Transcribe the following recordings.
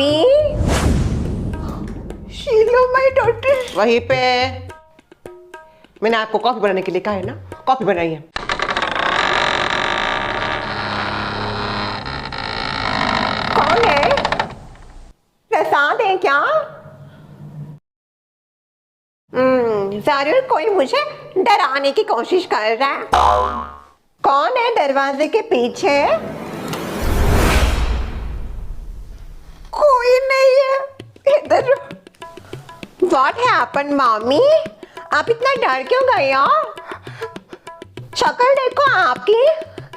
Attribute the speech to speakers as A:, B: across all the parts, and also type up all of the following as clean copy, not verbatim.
A: भाभी, शीलो my daughter.
B: वहीं पे मैंने आपको कॉफी बनाने के लिए कहा है ना, कॉफी बनाइए।
A: कौन है? प्रसाद है क्या? जरूर कोई मुझे डराने की कोशिश कर रहा है। कौन है दरवाजे के पीछे? कोई नहीं है इधर। What happen mummy? आप इतना डर क्यों गए हो? शक्ल देखो आपकी,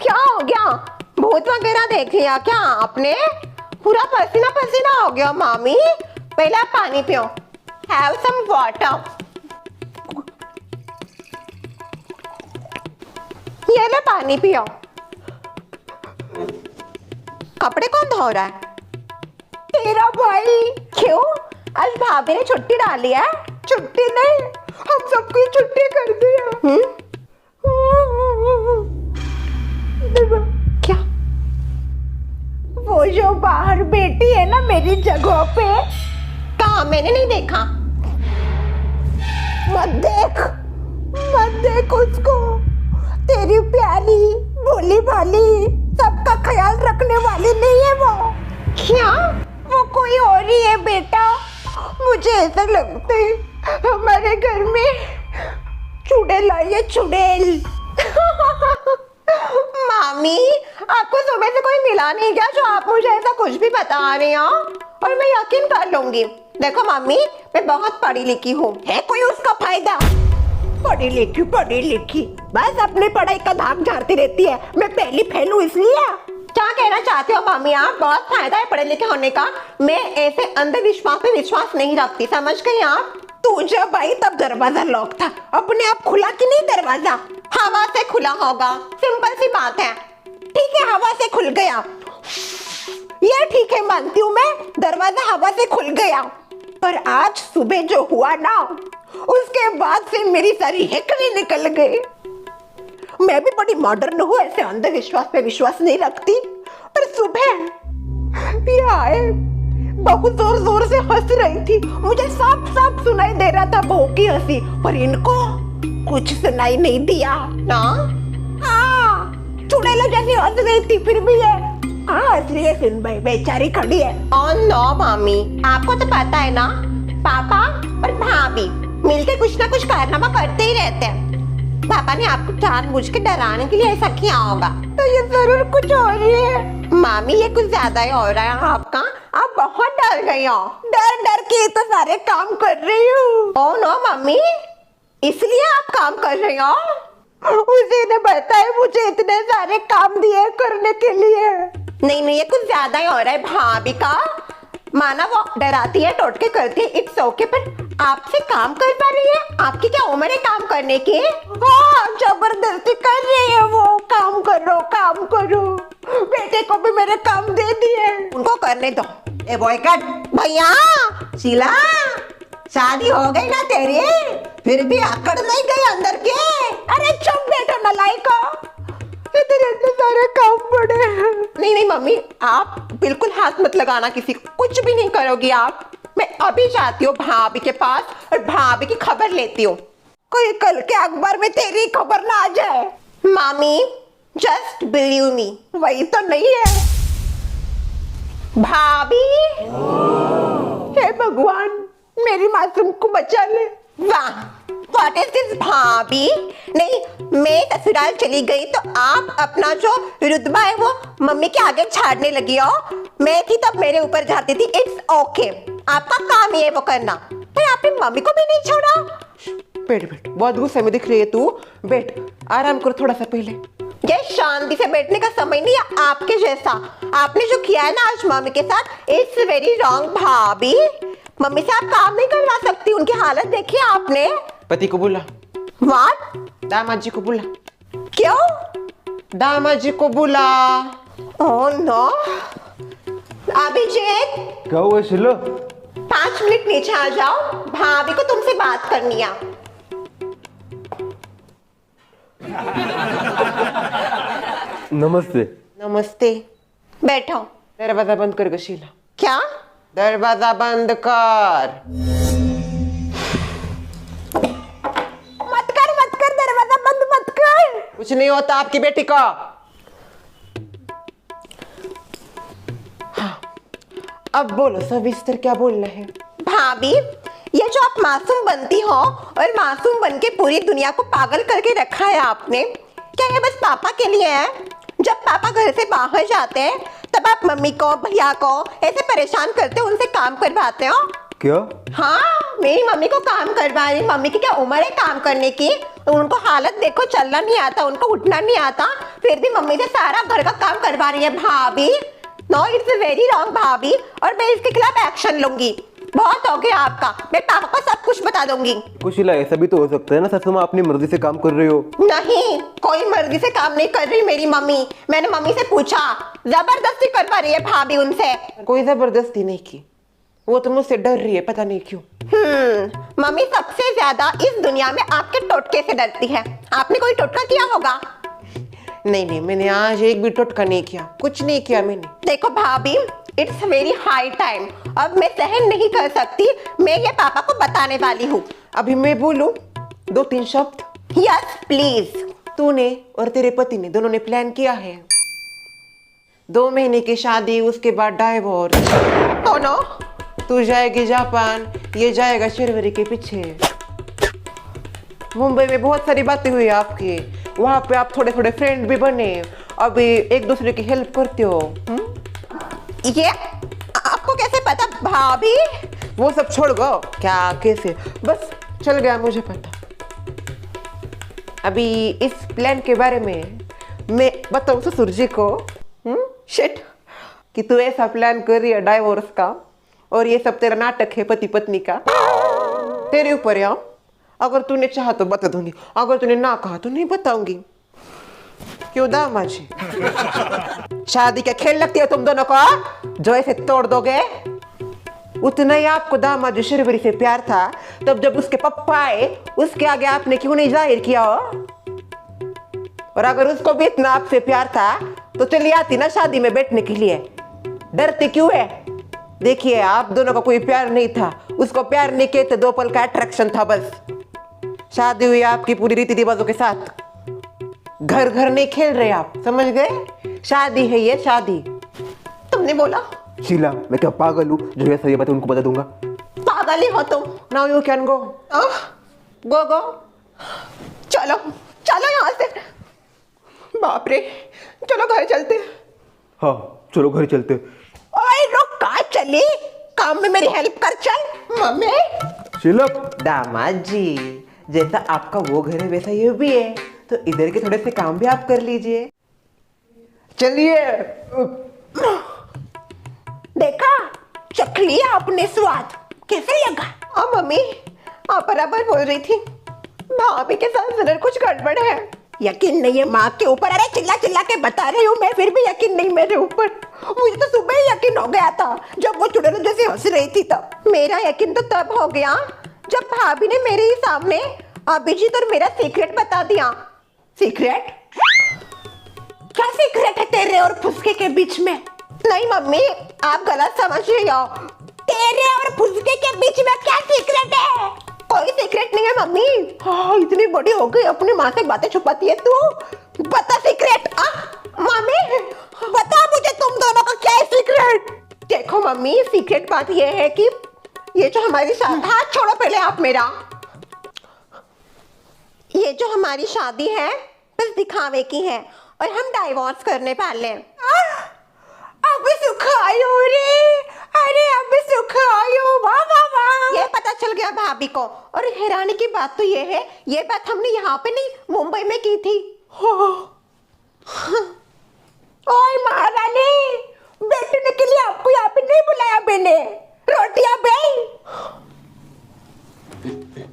A: क्या हो गया? भूत वगैरह देख लिया क्या आपने? पूरा पसीना पसीना हो गया मम्मी। पहले आप पानी पियो। Have some water. ये ले पानी पियो। कपड़े कौन धो रहा है? तेरा भाई। क्यों? आज भाभी ने छुट्टी डाली है? छुट्टी नहीं, हम सबको छुट्टी कर दिया। क्या? वो जो बाहर बेटी है ना मेरी जगह पे, कहा? मैंने नहीं देखा। मत देख उसको। तेरी प्यारी भोली भाली सबका ख्याल रखने वाली नहीं है वो। क्या? वो कोई और ही है बेटा। मुझे ऐसा लगता है हमारे घर में चुड़ैल आई है, चुड़ैल। मामी, आपको सुबह से कोई मिला नहीं क्या जो आप मुझे ऐसा कुछ भी बता रही हो? और मैं यकीन कर लूंगी। देखो मामी, मैं बहुत पढ़ी लिखी हूँ। है कोई उसका फायदा? पढ़ी लिखी बस अपनी पढ़ाई का धाक झाड़ती रहती है। मैं पहली फेल हूँ इसलिए। क्या कहना चाहते हो मामी आप? बहुत फायदा है पढ़े लिखे होने का। मैं ऐसे अंधविश्वास पे विश्वास नहीं रखती, समझ गई आप? तू जब आई तब दरवाजा लॉक था, अपने आप खुला कि नहीं दरवाजा? हवा से खुला होगा, सिंपल सी बात है। ठीक है, हवा से खुल गया। ये ठीक है, मानती हूँ मैं, दरवाजा हवा से खुल गया। पर आज सुबह जो हुआ ना, उसके बाद से मेरी सारी हेकड़ी निकल गई। मैं भी बड़ी मॉडर्न हूँ, ऐसे अंधविश्वास पे विश्वास नहीं रखती। पर सुबह ये आए, बहुत जोर जोर से हंस रही थी। मुझे साफ साफ सुनाई दे रहा था बहू की हंसी, पर इनको कुछ सुनाई नहीं दिया ना। हाँ, चुड़ैल जैसी हंस रही थी, फिर भी ये हंस रही है। सुन भाई, बेचारी खड़ी है। और नो मामी, आपको तो पता है ना, पापा और भाभी मिलके कुछ ना कुछ कारनामा करते ही रहते हैं। पापा ने आपको जानबूझ के डराने के लिए ऐसा किया होगा। तो ये जरूर कुछ हो रही है। मामी, ये कुछ ज्यादा ही हो रहा है आपका। आप बहुत डर गई हो। डर के तो सारे काम कर रही हूँ। ओह नो मम्मी, इसलिए आप काम कर रही हो? उसी ने बताया मुझे इतने सारे काम दिए करने के लिए। नहीं, ये कुछ ज्यादा ही हो रहा है भाभी का। माना वो डराती है, टोटके करती है, इट्स ओके, पर आपसे काम कर पा रही है? आपकी क्या उम्र है काम करने की? हाँ, जबरदस्ती कर रही है वो। काम करो। बेटे को भी मेरे काम दे दिए, उनको करने दो।
B: ए बॉय कट
A: भैया,
B: शीला, शादी हो गई ना तेरी, फिर भी आकड़ नहीं गई अंदर के।
A: अरे चुप बेटा नालायका, इतने सारे काम पड़े हैं। नहीं मम्मी, आप बिल्कुल हाथ मत लगाना किसी को, कुछ भी नहीं करोगी आप। मैं अभी जाती हूँ भाभी के पास और भाभी की खबर लेती हूँ। कोई कल के अखबार में तेरी खबर ना आ जाए। मामी, जस्ट बिलीव मी, वही तो नहीं है भाभी। हे भगवान, मेरी मासूम को बचा ले। वाह, व्हाट इज दिस भाभी? नहीं, मैं ससुराल चली गई तो आप अपना जो रुतबा है वो मम्मी के आगे छाड़ने लगी हो। मैं थी तब मेरे ऊपर जाती थी, इट्स ओके। आपका काम ही है वो करना, पर आपने मम्मी को भी नहीं छोड़ा।
B: बैठ, बहुत गुस्से में दिख रही है तू। बैठ, आराम करो थोड़ा सा पहले।
A: ये शांति से बैठने का समय नहीं है आपके जैसा। आपने जो किया है ना आज मम्मी के साथ, इट्स वेरी रॉन्ग भाभी। मम्मी से आप काम नहीं करवा सकती, उनकी हालत देखिए आपने।
B: पति को बुला।
A: व्हाट?
B: दामाद जी को बुला।
A: क्यों?
B: दामाद जी को बुला।
A: Oh no. अभिजीत,
C: क्या हुआ शिलो?
A: 5 मिनट नीचे आ जाओ, भाभी को तुमसे बात करनी है।
C: नमस्ते।
B: नमस्ते।
A: बैठो।
B: दरवाजा बंद कर गो शीला।
A: क्या?
C: दरवाजा बंद कर।
A: मत कर, दरवाजा बंद मत कर।
C: कुछ नहीं होता आपकी बेटी को। हाँ, अब बोलो सविस्तर क्या बोलना है।
A: भाभी, ये जो आप मासूम बनती हो और मासूम बन के पूरी दुनिया को पागल करके रखा है आपने, क्या ये बस पापा के लिए है? जब पापा घर से बाहर जाते हैं तब आप मम्मी को, भैया को ऐसे परेशान करते हो, उनसे काम करवाते हो।
D: क्या?
A: हाँ, मेरी मम्मी को काम करवा रही। मम्मी की क्या उम्र है काम करने की? तो उनको हालत देखो, चलना नहीं आता, उनको उठना नहीं आता, फिर भी मम्मी से सारा घर का काम करवा रही है भाभी। नो, इट्स वेरी रॉन्ग भाभी, और मैं इसके खिलाफ एक्शन लूंगी। बहुत हो गया आपका, मैं पापा को सब कुछ बता दूंगी।
D: कुशीला, ऐसा भी तो हो सकता है ना ससुर माँ अपनी मर्जी से काम कर रही हो।
A: नहीं, कोई मर्जी से काम नहीं कर रही मेरी मम्मी। मैंने मम्मी से पूछा, जबरदस्ती करवा रही है भाभी उनसे।
C: कोई जबरदस्ती नहीं की, वो तो मुझसे डर रही है, पता नहीं क्यों।
A: मम्मी सबसे ज्यादा इस दुनिया में आपके टोटके से डरती है। आपने कोई टोटका किया होगा?
C: नहीं, मैंने आज एक भी टोटका नहीं किया, कुछ नहीं किया मैंने।
A: देखो भाभी, इट्स वेरी हाई टाइम, अब मैं सहन नहीं कर सकती। मैं ये पापा को बताने वाली हूँ।
C: अभी मैं बोलूं 2-3 शब्द?
A: Yes please.
C: तूने और तेरे पति ने दोनों ने प्लान किया है 2 महीने की शादी, उसके बाद डाइवोर्स।
A: Oh no.
C: तू जाएगी जापान, ये जाएगा शिरवरी के पीछे। मुंबई में बहुत सारी बातें हुई आपकी, वहां पे आप थोड़े थोड़े फ्रेंड भी बने, अभी एक दूसरे की हेल्प करते हो।
A: ये आपको कैसे पता भाभी?
C: वो सब छोड़ गो, क्या कैसे, बस चल गया मुझे पता। अभी इस प्लान के बारे में मैं बताऊं ससुर जी को शिट कि तू ऐसा प्लान कर रही है डाइवोर्स का, और ये सब तेरा नाटक है पति पत्नी का। तेरे ऊपर है। अगर तूने चाहा तो बता दूंगी, अगर तूने ना कहा तो नहीं बताऊंगी। क्यों दामाद जी? शादी क्या खेल लगती है तुम दोनों को, जो ऐसे तोड़ दोगे? उतना ही आपको दामाद जी शिरवरी से प्यार था, तब जब उसके पप्पा आए उसके आगे आपने क्यों नहीं जाहिर किया हो? और अगर उसको भी इतना आपसे प्यार था तो चली आती ना शादी में बैठने के लिए, डरते क्यों है? देखिए, आप दोनों का कोई प्यार नहीं था, उसको प्यार नहीं कहते, 2 पल का अट्रैक्शन था बस। शादी हुई आपकी पूरी रीति रिवाजों के साथ, घर घर नहीं खेल रहे आप, समझ गए? शादी है ये, शादी।
A: तुमने बोला
D: शीला, मैं क्या पागल हूँ जो ऐसा ये बात उनको बता दूंगा?
A: पागल ही हो तुम।
C: Now you can go. Go.
A: चलो चलो यहाँ से। बाप रे, चलो घर चलते।
D: हाँ चलो घर चलते।
A: ओए रुक, कहाँ चली? काम में मेरी हेल्प कर चल। मम्मी।
D: शीला,
C: दामाद जी, जैसा आपका वो घर है वैसा ये भी है, तो इधर के थोड़े से काम भी आप कर लीजिए। चलिए।
A: देखा, चख लिया आपने स्वाद, कैसे लगा? मम्मी, आप बराबर बोल रही थी, भाभी के साथ जरूर कुछ गड़बड़ है। यकीन नहीं है माँ के ऊपर? अरे चिल्ला चिल्ला के बता रही हूँ मैं, फिर भी यकीन नहीं मेरे ऊपर। मुझे तो सुबह ही यकीन हो गया था जब वो चुड़ैल जैसे हंस रही थी तब। मेरा यकीन तो तब हो गया जब भाभी ने मेरे ही सामने अभिजीत और मेरा सीक्रेट बता दिया। सीक्रेट? क्या सीक्रेट है तेरे और फुसके के बीच में? नहीं मम्मी, आप गलत समझ रही हो। तेरे और फुसके के बीच में क्या सीक्रेट है? कोई सीक्रेट नहीं है मम्मी। हाँ, इतनी बड़ी हो गई, अपनी माँ से बातें छुपाती है तू। बता सीक्रेट। मम्मी बता मुझे, तुम दोनों का क्या है सीक्रेट? देखो मम्मी, सीक्रेट बात ये है कि ये जो हमारी शादी, हाथ छोड़ो पहले आप मेरा। ये जो हमारी शादी है बस दिखावे की है, और हम डाइवोर्स करने वाले हैं। अब सुख आयो रे, अरे अब सुख आयो, वाह वाह वाह। ये पता चल गया भाभी को, और हैरानी की बात तो ये है, ये बात हमने यहाँ पे नहीं मुंबई में की थी। ओए महारानी, बैठने के लिए आपको यहाँ पे नहीं बुलाया मैंने, रोटियां बेल।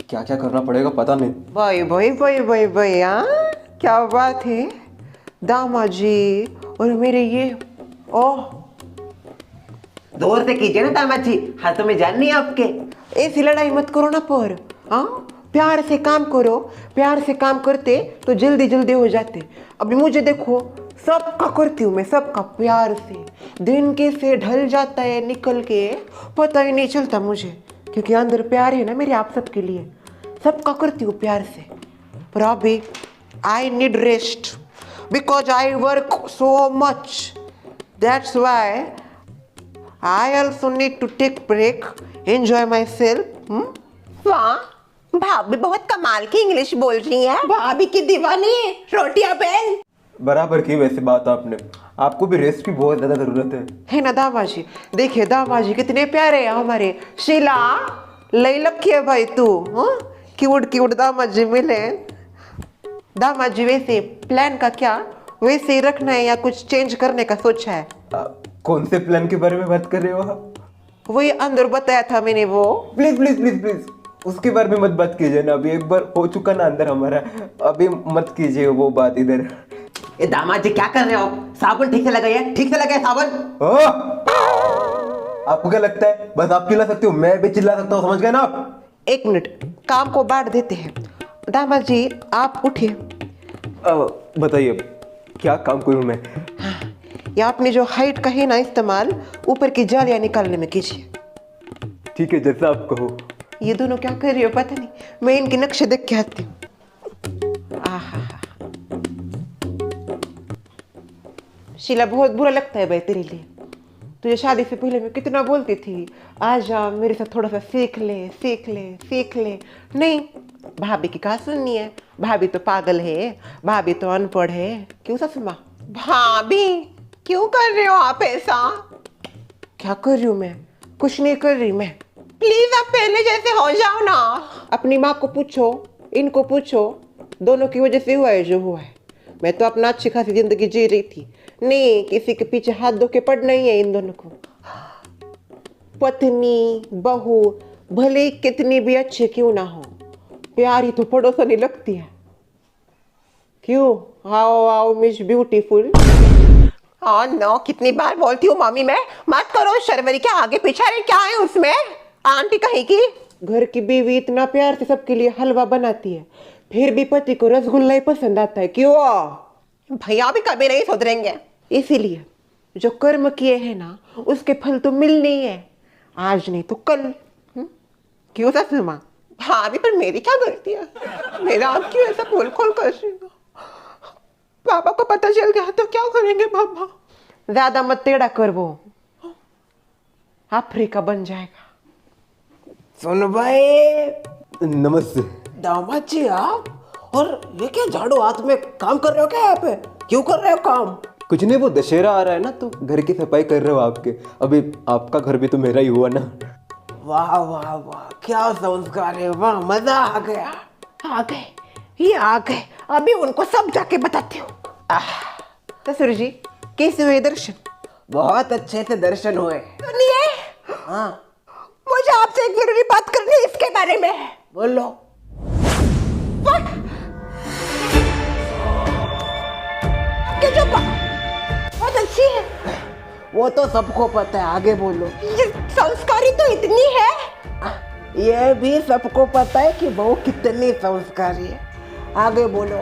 D: क्या क्या करना पड़ेगा पता नहीं।
C: भाई, हाँ क्या बात है दामाद जी, और मेरे ये ओह, जोर से कीजिए ना दामाद जी, हाथों में जान नहीं है आपके। ऐसी लड़ाई मत करो ना पर, हाँ प्यार से काम करो, प्यार से काम करते तो जल्दी जल्दी हो जाते। अभी मुझे देखो, सबका करती हूँ मैं, सबका प्यार से। दिन कैसे ढल जाता है निकल के पता ही नहीं चलता मुझे, क्योंकि अंदर प्यार है ना मेरे आप सबके लिए। सबका करती हूँ प्यार से। पर अभी I need rest because I work so much, that's why I also need to take break, enjoy myself.
A: वाह, भाभी बहुत कमाल की इंग्लिश बोल रही है। भाभी की दीवानी रोटियां बेल।
D: बराबर की वैसे बात आपने, आपको भी रेस्ट की बहुत ज्यादा जरूरत
C: है ना दामाजी? देखिए दामाजी कितने प्यारे हैं हमारे। शीला लई लखी है भाई तू, क्यूट क्यूट दामाजी मिले। दामाजी वैसे प्लान का क्या, वैसे ही रखना है या कुछ चेंज करने का सोचा है?
D: कौन से प्लान के बारे में बात कर रहे हो आप?
C: वही अंदर बताया था मैंने वो।
D: प्लीज प्लीज प्लीज प्लीज उसके बारे में मत बात कीजिए ना, अभी एक बार हो चुका ना अंदर हमारा, अभी मत कीजिए वो बात इधर।
B: ये दामाद जी क्या कर रहे हो? साबुन ठीक से लगाइए, ठीक से लगाइए साबुन।
D: आपको क्या लगता है बस आप चिल्ला सकते हो, मैं भी चिल्ला सकता हूँ, समझ गए ना आप?
C: एक मिनट, काम को बांट देते हैं। दामाजी आप उठिए।
D: बताइए क्या काम करूँ मैं?
C: या आपने जो हाइट का है ना इस्तेमाल ऊपर की जालियां निकालने में कीजिए।
D: ठीक है जैसा आप कहो।
C: ये दोनों क्या कर रही हो पता नहीं, मैं इनके नक्शे देख के आती हूँ। आहा, शीला बहुत बुरा लगता है भाई तेरे लिए। तुझे शादी से पहले मैं कितना बोलती थी, आजा मेरे साथ थोड़ा सा सीख ले सीख ले सीख ले। नहीं, भाभी की कहा सुननी है, भाभी तो पागल है, भाभी तो अनपढ़ है। क्यों ससुमा?
A: भाभी क्यों कर रहे हो आप ऐसा?
C: क्या कर रही हूँ मैं? कुछ नहीं कर रही मैं।
A: प्लीज आप पहले जैसे हो जाओ ना।
C: अपनी माँ को पूछो, इनको पूछो, दोनों की वजह से हुआ है जो हुआ है। मैं तो अपना अच्छी खासी जिंदगी जी रही थी, नहीं किसी के पीछे हाथ धो के पड़ना ही है इन दोनों को। पत्नी बहू भले ही कितनी भी अच्छी क्यों ना हो, प्यारी तो पड़ोसनी लगती है। क्यों? आओ आओ मिस ब्यूटीफुल।
A: हाँ नो, कितनी बार बोलती हूँ मम्मी मैं, मत करो शर्वरी के आगे पीछे। अरे क्या है उसमें, आंटी कहेगी।
C: घर की बीवी इतना प्यार से सबके लिए हलवा बनाती है, फिर भी पति को रसगुल्ला ही पसंद आता है। क्यों?
A: भैया भी कभी नहीं सुधरेंगे।
C: इसीलिए जो कर्म किए हैं ना उसके फल तो मिलने ही है, आज नहीं तो कल। क्यों सासू माँ?
A: भाभी पर मेरी क्या गलती है? मेरा आप क्यों ऐसा बोल खोल कर रही हो? पापा को पता चल गया तो क्या करेंगे पापा?
C: ज्यादा मत टेढ़ा कर, वो अफ्रीका बन जाएगा।
B: सुन भाई।
D: नमस्ते।
B: दामाद जी आप, और ये क्या झाड़ू हाथ में काम कर रहे हो क्या? यहाँ पे क्यों कर रहे हो काम?
D: कुछ नहीं, वो दशहरा आ रहा है ना तो घर की सफाई कर रहे हो आपके। अभी आपका घर भी तो मेरा ही हुआ ना।
B: वाह वाह वाह, क्या संस्कार है, वाह मजा आ गया।
A: आ गए, ये आ गए, अभी उनको सब जाके बताती हूँ।
C: ससुर जी कैसे हुए दर्शन?
B: बहुत अच्छे से दर्शन हुए।
A: सुनिए,
B: हाँ
A: मुझे आपसे एक जरूरी बात करनी है इसके बारे में।
B: बोलो।
A: आपकी जो बहुत अच्छी है,
B: वो तो सबको पता है, आगे बोलो।
A: ये संस्कारी तो इतनी है।
B: ये भी सबको पता है कि वो कितनी संस्कारी है, आगे बोलो।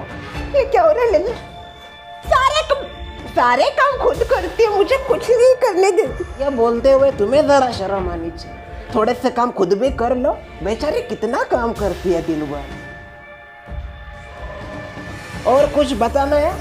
A: ये क्या हो रहा है? सारे काम खुद करती है, मुझे कुछ नहीं करने देती।
B: ये बोलते हुए तुम्हें जरा शर्म आनी चाहिए, थोड़े से काम खुद भी कर लो। बेचारी कितना काम करती है दिन भर। और कुछ बताना है?